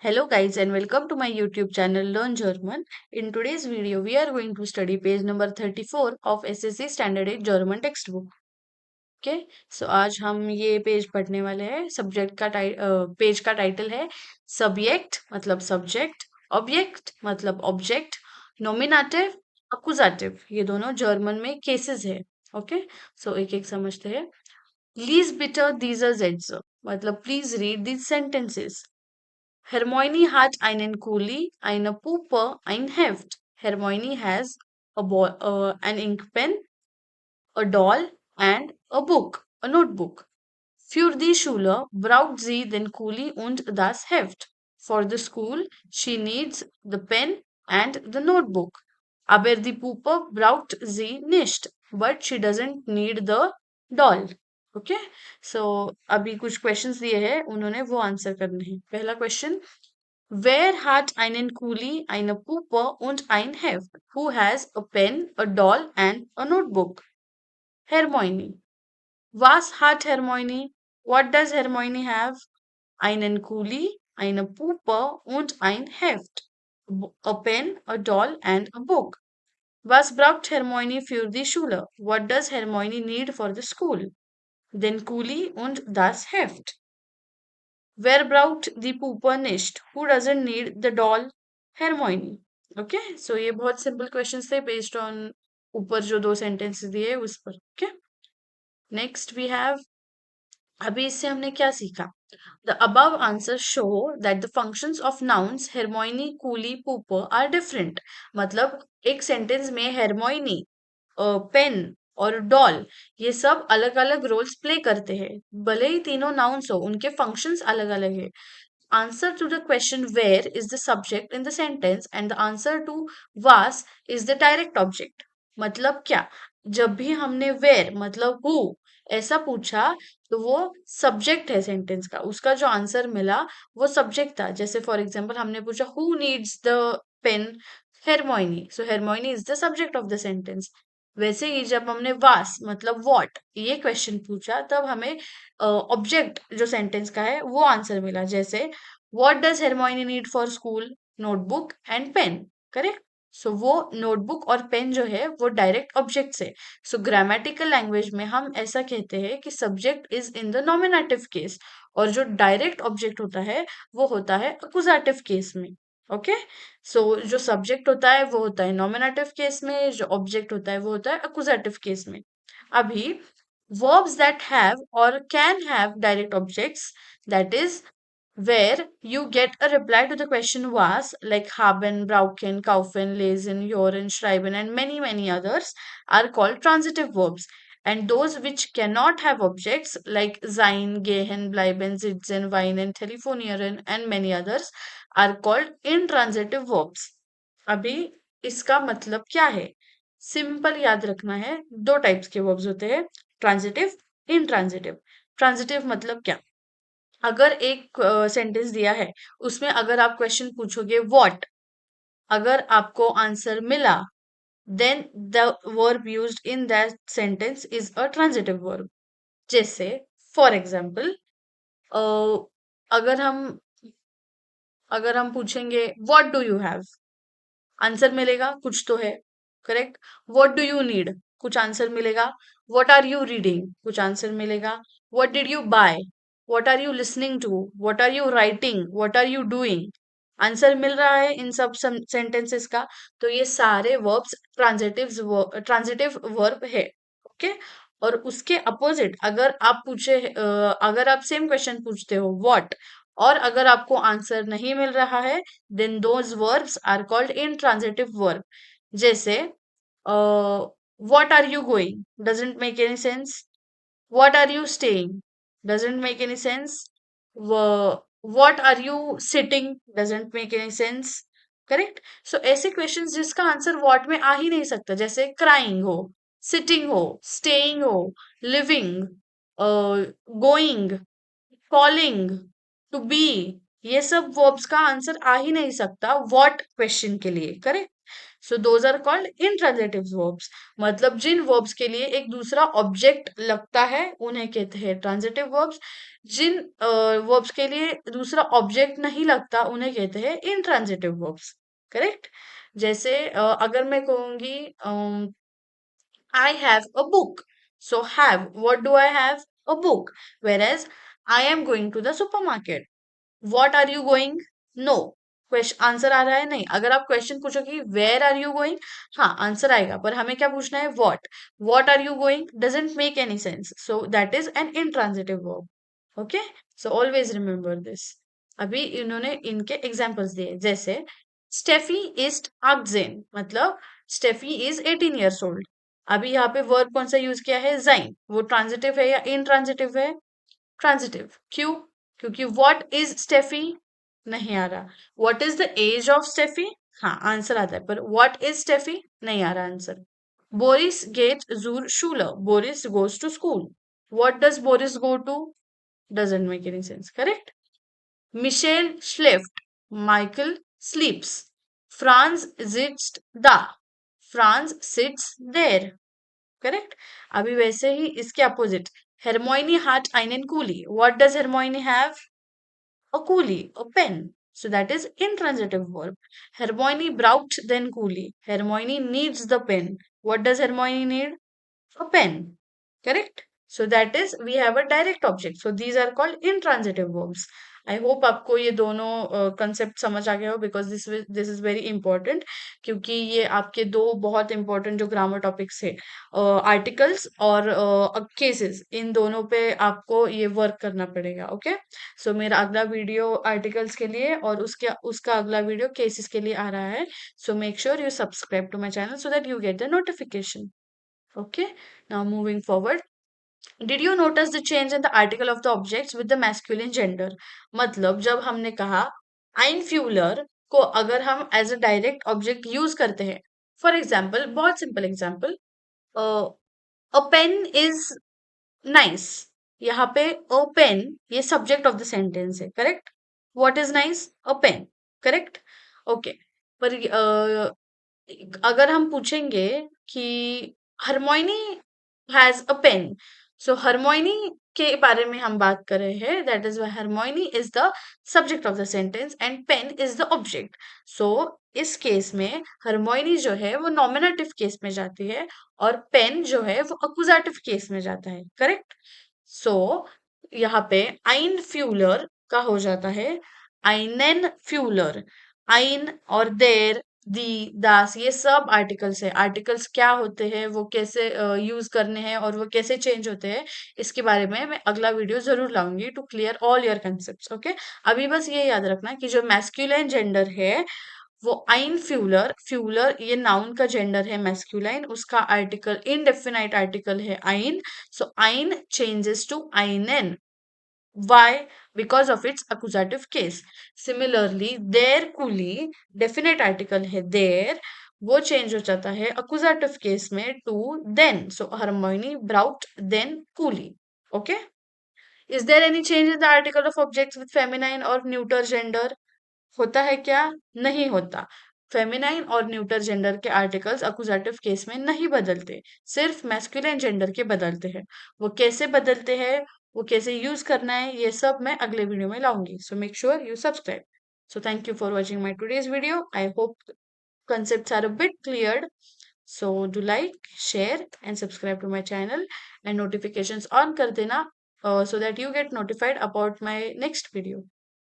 Hello guys and welcome to my YouTube channel Learn German. In today's video we are going to study page number 34 of SSC Standard 8 German textbook. Okay, so आज हम ये page पढ़ने वाले हैं। Page का title है subject मतलब subject, object मतलब ऑब्जेक्ट, नॉमिनेटिव, अकुजाटिव ये दोनों जर्मन में केसेस है। ओके, सो एक एक समझते हैं। Lies bitte dieser Sätze मतलब please read these sentences. Hermione hat einen Kuli, eine Puppe, ein Heft. Hermione has an ink pen, a doll, and a book, a notebook. Für die Schule braucht sie den Kuli und das Heft. For the school, she needs the pen and the notebook. Aber die Puppe braucht sie nicht, but she doesn't need the doll. Okay, so अभी कुछ questions दिए हैं, उन्होंने वो answer करने हैं। पहला question, wer hat einen Kuli, eine Puppe und ein Heft? Who has a pen, a doll and a notebook? Hermione. Was hat Hermione? What does Hermione have? Einen Kuli, eine Puppe und ein Heft. A pen, a doll and a book. Was braucht Hermione für die Schule? What does Hermione need for the school? Den Kuli und das Heft. Wer braucht die Puppe nicht? Who doesn't need the doll? Hermione. Okay, so ये बहुत simple questions थे based on ऊपर जो दो sentences दिए उस पर। Okay, next we have, अभी इससे हमने क्या सीखा? The above answer show that the functions of nouns Hermione, coolie, पूपर आर डिफरेंट। मतलब एक सेंटेंस में हेरमोइनी, पेन और डॉल ये सब अलग अलग रोल्स प्ले करते हैं। भले ही तीनों नाउन्स हो, उनके फंक्शंस अलग अलग है। Answer to the question where is the subject in the sentence and the answer to was is the direct object। मतलब क्या? जब भी हमने where मतलब who ऐसा पूछा तो वो सब्जेक्ट है सेंटेंस का, उसका जो आंसर मिला वो सब्जेक्ट था। जैसे फॉर एग्जांपल हमने पूछा who needs the pen? Hermione, so Hermione is the subject of the sentence। वैसे ही जब हमने वास मतलब व्हाट ये क्वेश्चन पूछा तब हमें ऑब्जेक्ट जो सेंटेंस का है वो आंसर मिला। जैसे what does Hermione need for school? Notebook and pen. Correct, so वो नोटबुक और पेन जो है वो डायरेक्ट ऑब्जेक्ट्स है। सो ग्रामेटिकल लैंग्वेज में हम ऐसा कहते हैं कि subject is in the nominative case और जो डायरेक्ट ऑब्जेक्ट होता है वो होता है अकुजाटिव केस में। ओके, सो जो सब्जेक्ट होता है वो होता है नॉमिनेटिव केस में, जो ऑब्जेक्ट होता है वो होता है अकुजाटिव केस में। अभी verbs that have or can have direct objects, that is where you get a reply to the question was, like haben, brauchen, kaufen, lesen, hören, schreiben and many others are called transitive verbs, and those which cannot have objects like sein, gehen, bleiben, sitzen, weinen, telefonieren and many others are called intransitive verbs। अभी इसका मतलब क्या है? Simple याद रखना है, दो types के वर्ब्स होते हैं, ट्रांजिटिव, इनट्रांजिटिव। ट्रांजिटिव मतलब क्या? अगर एक सेंटेंस दिया है, उसमें अगर आप क्वेश्चन पूछोगे व्हाट, अगर आपको आंसर मिला, then the verb used in that sentence is a transitive verb. जैसे फॉर एग्जाम्पल, अगर हम अगर हम पूछेंगे what do you have, answer मिलेगा कुछ तो है। Correct, what do you need, कुछ आंसर मिलेगा। व्हाट आर यू रीडिंग, कुछ आंसर मिलेगा। What did you buy, what are you listening to, what are you writing, what are you doing, answer मिल रहा है इन सब सेंटेंसेस का। तो ये सारे वर्ब्स ट्रांजिटिव वर्ब है। ओके, और उसके अपोजिट अगर आप अगर आप सेम क्वेश्चन पूछते हो व्हाट, और अगर आपको आंसर नहीं मिल रहा है, then those verbs are called intransitive verb। जैसे what are you going doesn't make any sense, what are you staying doesn't make any sense, what are you sitting doesn't make any sense। Correct, so ऐसे questions जिसका answer what में आ ही नहीं सकता, जैसे crying हो, sitting हो, staying हो, living, going, calling, to be, ये सब वर्ब्स का आंसर आ ही नहीं सकता व्हाट क्वेश्चन के लिए। Correct, so those are called intransitive verbs. मतलब जिन वर्ब्स के लिए एक दूसरा ऑब्जेक्ट लगता है उन्हें कहते हैं ट्रांजिटिव वर्ब्स। जिन वर्ब्स के लिए दूसरा ऑब्जेक्ट नहीं लगता उन्हें कहते हैं इंट्रांजिटिव वर्ब्स। करेक्ट। जैसे अगर मैं कहूंगी I have a book. So have, what do I have? A book. Whereas I am going to the supermarket. What are you going? No. Question answer आ रहा है नहीं। अगर आप क्वेश्चन पूछोगे वेयर आर यू गोइंग, हाँ answer आएगा, पर हमें क्या पूछना है what are you going doesn't make any sense, so that is an intransitive verb. Okay, so always remember this. अभी इन्होंने इनके एग्जांपल्स दिए, जैसे स्टेफी इज 18, मतलब स्टेफी इज 18 ईयर्स ओल्ड। अभी यहाँ पे वर्ब कौन सा यूज किया है, जाइन, वो ट्रांजिटिव है या इनट्रांजिटिव है? ट्रांजिटिव। क्यों? क्योंकि व्हाट इज स्टेफी नहीं आ रहा। What is the age of Steffi, हाँ आंसर आता है, पर व्हाट इज स्टेफी नहीं आ रहा आंसर। बोरिस गेट जूर शूलर, Boris goes to school. What does Boris go to, doesn't make any sense. Correct. मिशेल स्लेफ्ट, माइकल स्लीप्स। फ्रांस सिट्स दा, फ्रांस सिट्स देयर। करेक्ट। अभी वैसे ही इसके अपोजिट, Hermione had einen coolie. What does Hermione have? a coolie, a pen. So that is intransitive verb. Hermione braucht den coolie. Hermione needs the pen. What does Hermione need? A pen. Correct? So that is, we have a direct object. So these are called intransitive verbs. I hope आपको ये दोनों concept समझ आ गया हो, because this is very important, क्योंकि ये आपके दो बहुत इंपॉर्टेंट जो ग्रामर टॉपिक्स है, आर्टिकल्स और केसेस, इन दोनों पे आपको ये वर्क करना पड़ेगा। ओके, सो मेरा अगला वीडियो आर्टिकल्स के लिए और उसके उसका अगला वीडियो केसेस के लिए आ रहा है। So make sure you subscribe to my channel so that you get the notification. Okay, now moving forward. Did you notice the change in the article of the objects with the masculine gender? मतलब जब हमने कहा ein fueler को अगर हम as a direct object use करते हैं, for example, बहुत simple example, a pen is nice. यहाँ पे अ पेन ये सब्जेक्ट ऑफ द सेंटेंस है। Correct. What is nice? A pen. Correct. Okay, पर अगर हम पूछेंगे कि हरमोइनी हैज अ पेन, सो हरमोइनी के बारे में हम बात कर रहे हैं, that is why Hermione is the subject of the sentence and pen is the object. So इस केस में हरमोइनी जो है वो नॉमिनेटिव केस में जाती है और पेन जो है वो अकुजाटिव केस में जाता है। करेक्ट। सो यहाँ पे आइन फ्यूलर का हो जाता है आइनेन फ्यूलर। आइन और देर, दी, दास, ये सब आर्टिकल्स है। आर्टिकल्स क्या होते हैं, वो कैसे यूज करने हैं और वो कैसे चेंज होते हैं, इसके बारे में मैं अगला वीडियो जरूर लाऊंगी to clear all your concepts. Okay, अभी बस ये याद रखना कि जो मैस्कुलाइन जेंडर है वो आइन फ्यूलर, फ्यूलर ये नाउन का जेंडर है मैस्कुलाइन, उसका आर्टिकल इनडेफिनाइट आर्टिकल है आइन। सो आइन चेंजेस टू आइनेन। Why? Because of its accusative case. Similarly, their coolie, definite article है there, वो चेंज हो जाता है accusative case में to then. So Hermione brought then coolie. Okay? Is there any change in the article of objects with feminine or neuter gender? होता है क्या? नहीं होता। फेमिनाइन और न्यूटर जेंडर के आर्टिकल्स अकुजाटिव केस में नहीं बदलते, सिर्फ मैस्कुलिन जेंडर के बदलते हैं। वो कैसे बदलते हैं, वो कैसे यूज करना है, ये सब मैं अगले वीडियो में लाऊंगी। So make sure you subscribe. So thank you for watching my today's video. I hope concepts are a bit cleared. So do like, share and subscribe to my channel and notifications on कर देना so that you get notified about my next video.